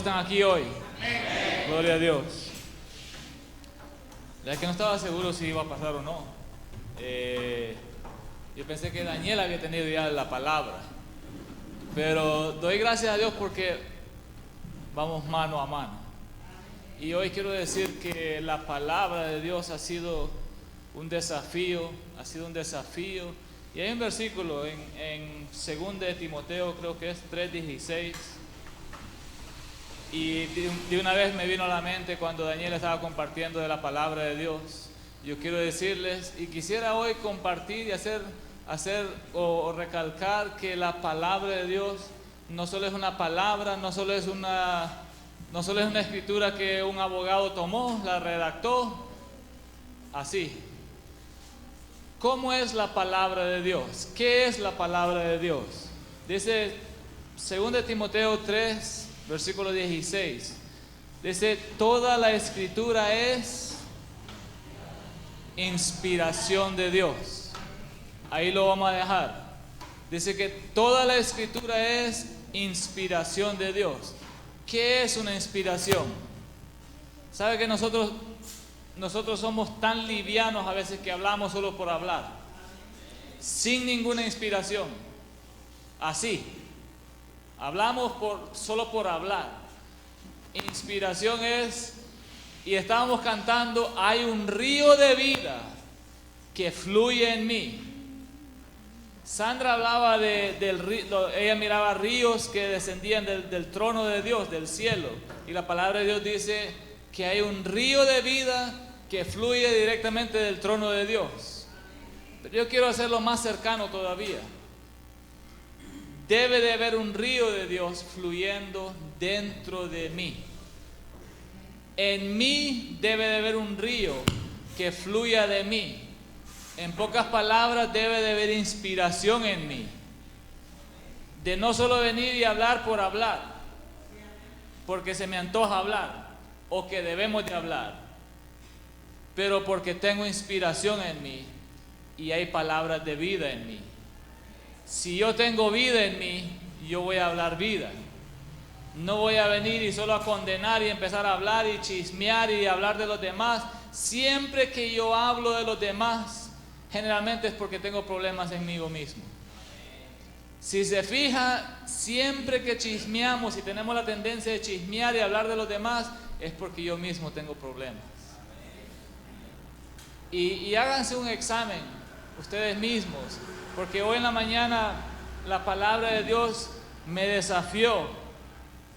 están aquí hoy? Gloria a Dios. La verdad es que no estaba seguro si iba a pasar o no. Yo pensé que Daniel había tenido ya la palabra, pero doy gracias a Dios porque vamos mano a mano. Y hoy quiero decir que la palabra de Dios ha sido un desafío, Y hay un versículo en 2 de Timoteo, creo que es 3:16. Y de una vez me vino a la mente cuando Daniel estaba compartiendo de la palabra de Dios. Yo quiero decirles, y quisiera hoy compartir y hacer o recalcar que la palabra de Dios no solo es una palabra, no solo es una escritura que un abogado tomó, la redactó, así. ¿Cómo es la palabra de Dios? ¿Qué es la palabra de Dios? Dice 2 de Timoteo 3, versículo 16. Dice, toda la escritura es inspiración de Dios. Ahí lo vamos a dejar. Dice que toda la escritura es inspiración de Dios. ¿Qué es una inspiración? ¿Sabe que nosotros somos tan livianos a veces que hablamos solo por hablar, sin ninguna inspiración? Así, hablamos solo por hablar. Inspiración es, y estábamos cantando, hay un río de vida que fluye en mí. Sandra hablaba del río, ella miraba ríos que descendían del trono de Dios, del cielo, y la palabra de Dios dice que hay un río de vida que fluye directamente del trono de Dios. Pero yo quiero hacerlo más cercano todavía. Debe de haber un río de Dios fluyendo dentro de mí. En mí debe de haber un río que fluya de mí. En pocas palabras, debe de haber inspiración en mí. De no solo venir y hablar por hablar, porque se me antoja hablar, o que debemos de hablar, pero porque tengo inspiración en mí y hay palabras de vida en mí. Si yo tengo vida en mí, yo voy a hablar vida. No voy a venir y solo a condenar y empezar a hablar y chismear y hablar de los demás. Siempre que yo hablo de los demás, generalmente es porque tengo problemas en mí mismo. Si se fija, siempre que chismeamos y tenemos la tendencia de chismear y hablar de los demás, es porque yo mismo tengo problemas. Y háganse un examen ustedes mismos, porque hoy en la mañana la palabra de Dios me desafió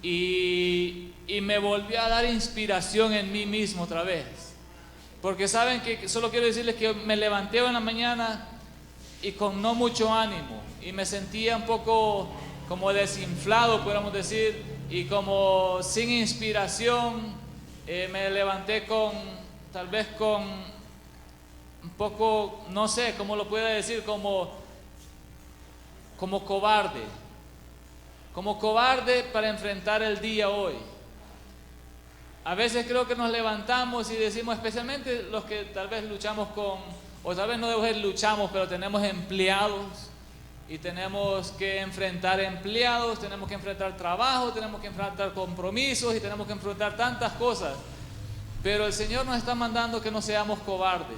y me volvió a dar inspiración en mí mismo otra vez. Porque saben que solo quiero decirles que me levanté hoy en la mañana y con no mucho ánimo, y me sentía un poco como desinflado, podríamos decir, y como sin inspiración. Me levanté tal vez con un poco, no sé cómo lo puedo decir, como cobarde para enfrentar el día hoy. A veces creo que nos levantamos y decimos, especialmente los que tal vez luchamos o tal vez no debo decir luchamos, pero tenemos empleados y tenemos que enfrentar empleados, tenemos que enfrentar trabajo, tenemos que enfrentar compromisos y tenemos que enfrentar tantas cosas. Pero el Señor nos está mandando que no seamos cobardes,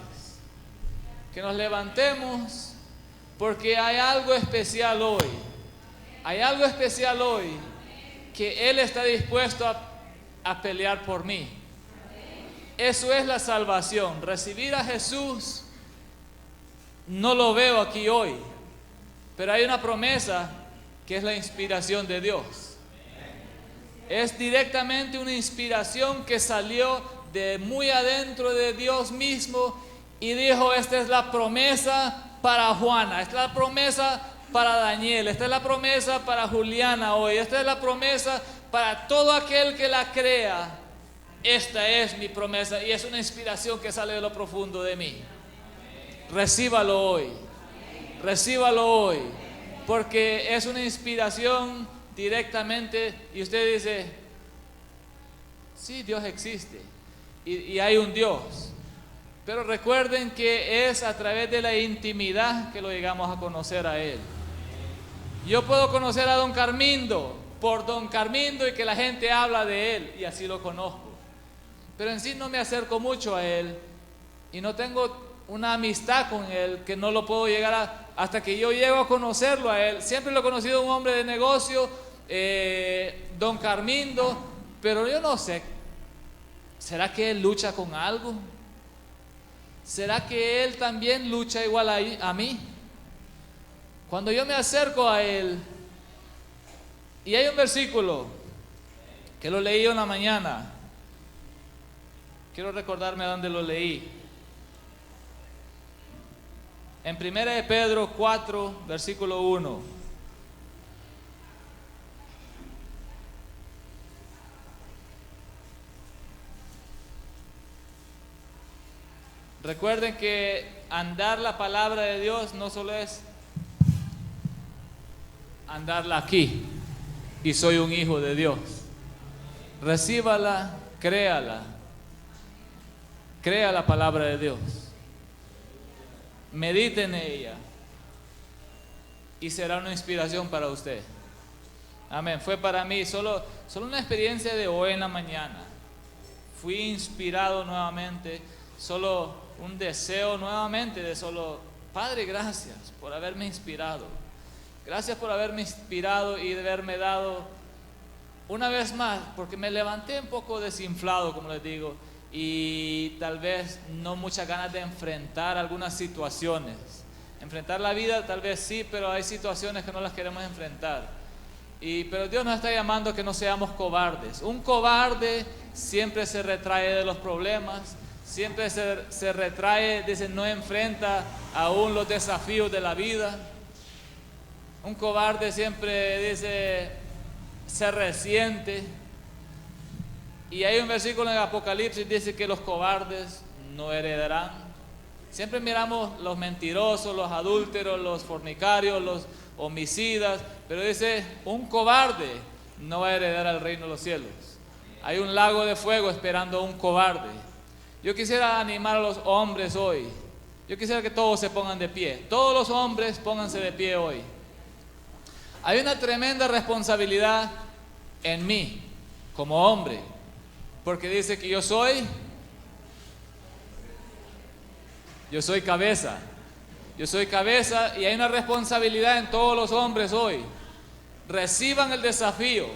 que nos levantemos, porque hay algo especial hoy. Hay algo especial hoy que Él está dispuesto a pelear por mí. Eso es la salvación. Recibir a Jesús no lo veo aquí hoy, pero hay una promesa que es la inspiración de Dios. Es directamente una inspiración que salió de muy adentro de Dios mismo y dijo, esta es la promesa para Juana, esta es la promesa para Daniel, esta es la promesa para Juliana hoy, esta es la promesa para todo aquel que la crea. Esta es mi promesa y es una inspiración que sale de lo profundo de mí. Recíbalo hoy, porque es una inspiración directamente. Y usted dice, sí, Dios existe y hay un Dios, pero recuerden que es a través de la intimidad que lo llegamos a conocer a Él. Yo puedo conocer a don Carmindo por don Carmindo y que la gente habla de él y así lo conozco. Pero en sí no me acerco mucho a él y no tengo una amistad con él que no lo puedo llegar hasta que yo llego a conocerlo a él. Siempre lo he conocido un hombre de negocio, don Carmindo, pero yo no sé, ¿será que él lucha con algo? ¿Será que él también lucha igual a mí? Cuando yo me acerco a él, y hay un versículo que lo leí una mañana, quiero recordarme dónde lo leí. En 1 de Pedro 4, versículo 1. Recuerden que andar la palabra de Dios no solo es andarla aquí y soy un hijo de Dios. Recíbala, créala. Crea la palabra de Dios. Medite en ella y será una inspiración para usted. Amén. Fue para mí solo una experiencia de hoy en la mañana. Fui inspirado nuevamente, solo un deseo nuevamente de solo, Padre, gracias por haberme inspirado. Gracias por haberme inspirado y de haberme dado una vez más, porque me levanté un poco desinflado, como les digo, y tal vez no muchas ganas de enfrentar algunas situaciones. Enfrentar la vida tal vez sí, pero hay situaciones que no las queremos enfrentar. Pero Dios nos está llamando a que no seamos cobardes. Un cobarde siempre se retrae de los problemas, siempre se retrae, dice, no enfrenta aún los desafíos de la vida. Un cobarde siempre dice, se resiente. Y hay un versículo en el Apocalipsis que dice que los cobardes no heredarán. Siempre miramos los mentirosos, los adúlteros, los fornicarios, los homicidas, pero dice, un cobarde no va a heredar el reino de los cielos. Hay un lago de fuego esperando a un cobarde. Yo quisiera animar a los hombres hoy. Yo quisiera que todos se pongan de pie. Todos los hombres pónganse de pie hoy. Hay una tremenda responsabilidad en mí como hombre, porque dice que yo soy cabeza. Yo soy cabeza y hay una responsabilidad en todos los hombres hoy. Reciban el desafío,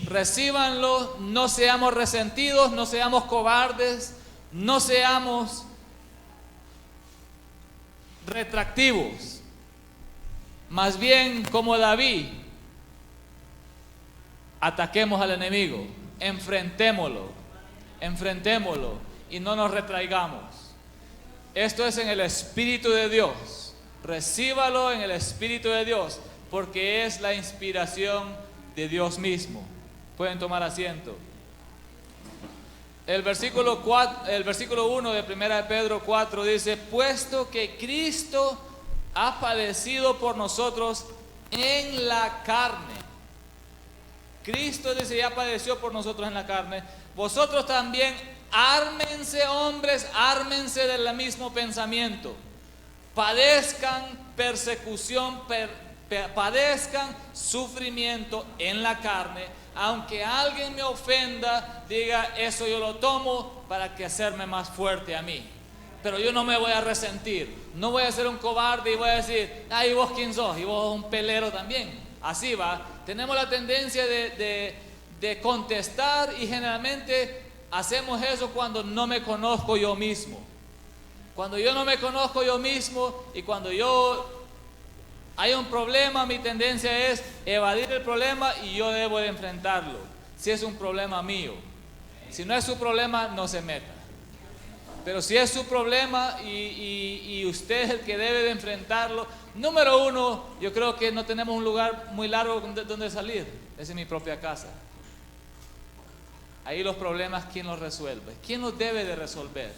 recíbanlo, no seamos resentidos, no seamos cobardes, no seamos retractivos. Más bien, como David, ataquemos al enemigo, enfrentémoslo y no nos retraigamos. Esto es en el Espíritu de Dios. Recíbalo en el Espíritu de Dios, porque es la inspiración de Dios mismo. Pueden tomar asiento. El versículo 1 de 1 de Pedro 4 dice, puesto que Cristo ha padecido por nosotros en la carne. Cristo dice, ya padeció por nosotros en la carne. Vosotros también ármense, hombres, ármense del mismo pensamiento. Padezcan persecución, padezcan sufrimiento en la carne. Aunque alguien me ofenda, diga, eso yo lo tomo para que hacerme más fuerte a mí. Pero yo no me voy a resentir, no voy a ser un cobarde y voy a decir, ¿y vos quién sos? Y vos un pelero también. Así va. Tenemos la tendencia de contestar y generalmente hacemos eso cuando no me conozco yo mismo. Cuando yo no me conozco yo mismo y cuando hay un problema, mi tendencia es evadir el problema y yo debo de enfrentarlo. Si es un problema mío. Si no es su problema, no se meta. Pero si es su problema y usted es el que debe de enfrentarlo, número uno, yo creo que no tenemos un lugar muy largo donde salir. Es en mi propia casa. Ahí los problemas, ¿quién los resuelve? ¿Quién los debe de resolver?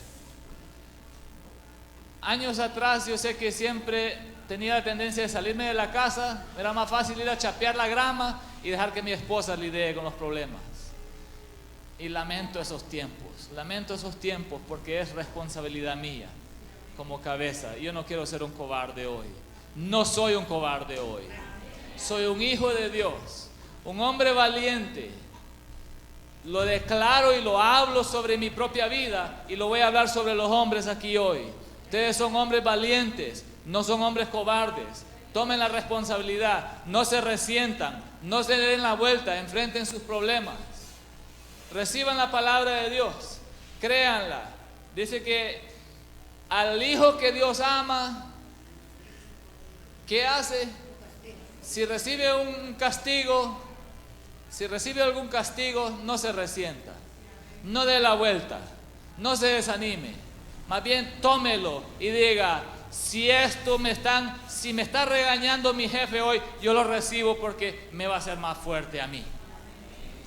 Años atrás yo sé que siempre tenía la tendencia de salirme de la casa. Era más fácil ir a chapear la grama y dejar que mi esposa lidie con los problemas. Y lamento esos tiempos porque es responsabilidad mía como cabeza. Yo no quiero ser un cobarde hoy. No soy un cobarde hoy. Soy un hijo de Dios. un hombre valiente. Lo declaro y lo hablo sobre mi propia vida y lo voy a hablar sobre los hombres aquí hoy. Ustedes son hombres valientes, no son hombres cobardes. Tomen la responsabilidad, no se resientan, no se den la vuelta, enfrenten sus problemas. Reciban la palabra de Dios, créanla. Dice que al hijo que Dios ama, ¿qué hace? Si recibe un castigo, si recibe algún castigo, no se resienta, no dé la vuelta, no se desanime. Más bien tómelo y diga: si me está regañando mi jefe hoy, yo lo recibo porque me va a hacer más fuerte a mí.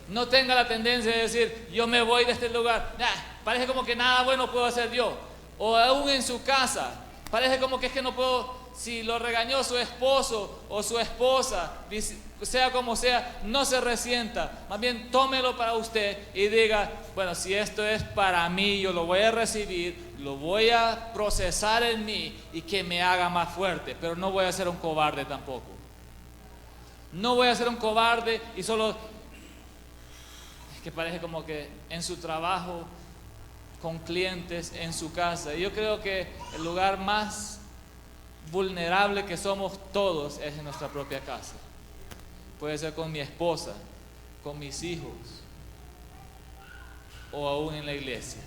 No tenga la tendencia de decir: yo me voy de este lugar, parece como que nada bueno puedo hacer yo. O aún en su casa, parece como que es que no puedo. Si lo regañó su esposo o su esposa, sea como sea, no se resienta. Más bien tómelo para usted y diga: bueno, si esto es para mí, yo lo voy a recibir, lo voy a procesar en mí y que me haga más fuerte. Pero no voy a ser un cobarde tampoco. No voy a ser un cobarde y solo... Es que parece como que en su trabajo, con clientes, en su casa. Yo creo que el lugar más vulnerable que somos todos es en nuestra propia casa. Puede ser con mi esposa, con mis hijos o aún en la iglesia.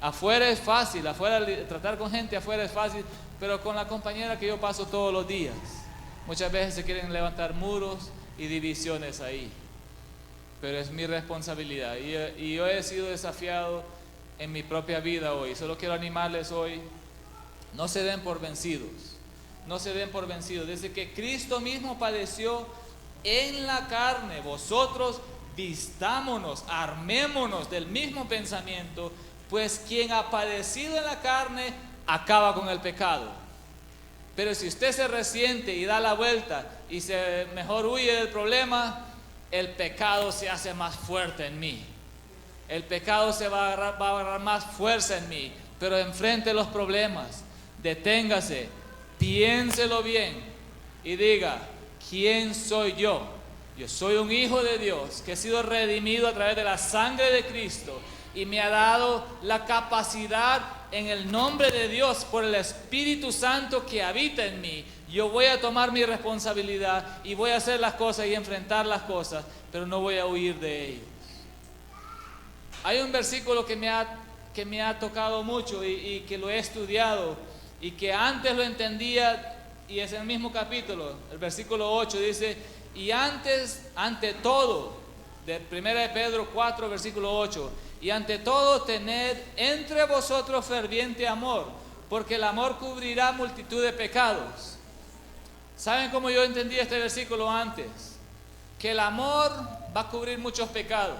Afuera es fácil, tratar con gente afuera es fácil, pero con la compañera que yo paso todos los días, muchas veces se quieren levantar muros y divisiones ahí. Pero es mi responsabilidad y yo he sido desafiado en mi propia vida hoy. Solo quiero animarles hoy: no se den por vencidos. No se den por vencidos. Desde que Cristo mismo padeció en la carne, vosotros vistámonos, armémonos del mismo pensamiento, pues quien ha padecido en la carne acaba con el pecado. Pero si usted se resiente y da la vuelta y mejor huye del problema, el pecado se hace más fuerte en mí. El pecado va a agarrar más fuerza en mí. Pero enfrente los problemas, deténgase, piénselo bien y diga: ¿quién soy yo? Yo soy un hijo de Dios que he sido redimido a través de la sangre de Cristo y me ha dado la capacidad en el nombre de Dios por el Espíritu Santo que habita en mí. Yo voy a tomar mi responsabilidad y voy a hacer las cosas y enfrentar las cosas, pero no voy a huir de ellos. Hay un versículo que me ha tocado mucho y que lo he estudiado y que antes lo entendía, y es el mismo capítulo, el versículo 8 dice: y ante todo, de 1 de Pedro 4 versículo 8, y ante todo tened entre vosotros ferviente amor, porque el amor cubrirá multitud de pecados. ¿Saben cómo yo entendí este versículo antes? Que el amor va a cubrir muchos pecados,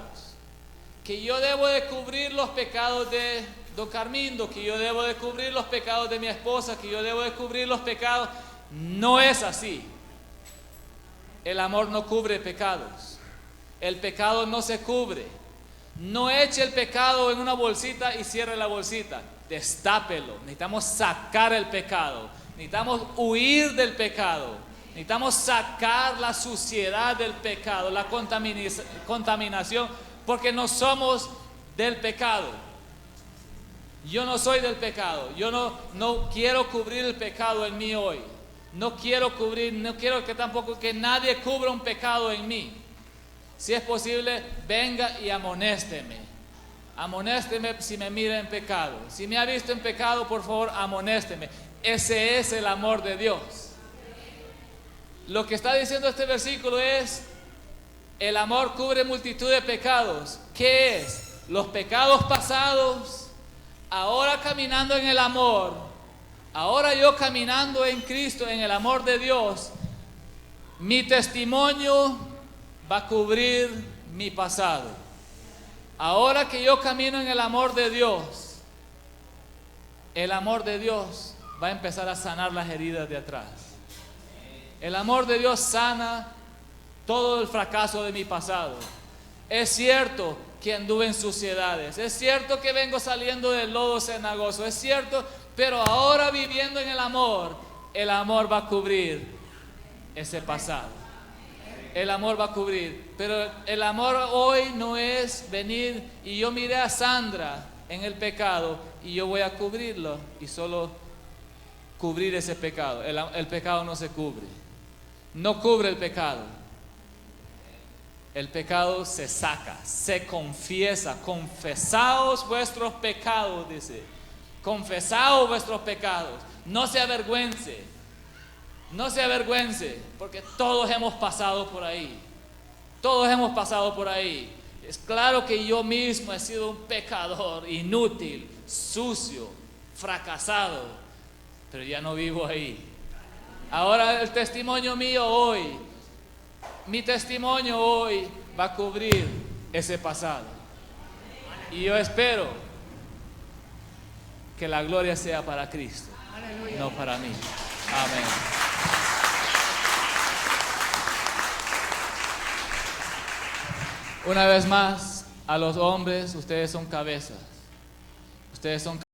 que yo debo de cubrir los pecados de don Carmindo, que yo debo de cubrir los pecados de mi esposa, que yo debo de cubrir los pecados. No es así. El amor no cubre pecados. El pecado no se cubre. No eche el pecado en una bolsita y cierre la bolsita. Destápelo. Necesitamos sacar el pecado. Necesitamos huir del pecado. Necesitamos sacar la suciedad del pecado, la contaminación, porque no somos del pecado. Yo no soy del pecado. Yo no quiero cubrir el pecado en mí hoy. No quiero que tampoco que nadie cubra un pecado en mí. Si es posible, venga y amonésteme. Amonésteme si me mira en pecado. Si me ha visto en pecado, por favor, amonésteme. Ese es el amor de Dios. Lo que está diciendo este versículo es: el amor cubre multitud de pecados. ¿Qué es? Los pecados pasados. Ahora caminando en el amor, ahora yo caminando en Cristo, en el amor de Dios, mi testimonio va a cubrir mi pasado. Ahora que yo camino en el amor de Dios, el amor de Dios va a empezar a sanar las heridas de atrás. El amor de Dios sana todo el fracaso de mi pasado. Es cierto que anduve en suciedades, es cierto que vengo saliendo del lodo cenagoso, es cierto, pero ahora viviendo en el amor va a cubrir ese pasado. El amor va a cubrir. Pero el amor hoy no es venir y yo miré a Sandra en el pecado y yo voy a cubrirlo y solo cubrir ese pecado. El pecado no se cubre. No cubre el pecado. El pecado se saca, se confiesa. Confesaos vuestros pecados, dice. Confesaos vuestros pecados. No se avergüence. No se avergüence, porque todos hemos pasado por ahí. Todos hemos pasado por ahí. Es claro que yo mismo he sido un pecador, inútil, sucio, fracasado, pero ya no vivo ahí. Ahora el testimonio mío hoy, mi testimonio hoy va a cubrir ese pasado. Y yo espero que la gloria sea para Cristo, no para mí. Amén. Una vez más, a los hombres, ustedes son cabezas. Ustedes son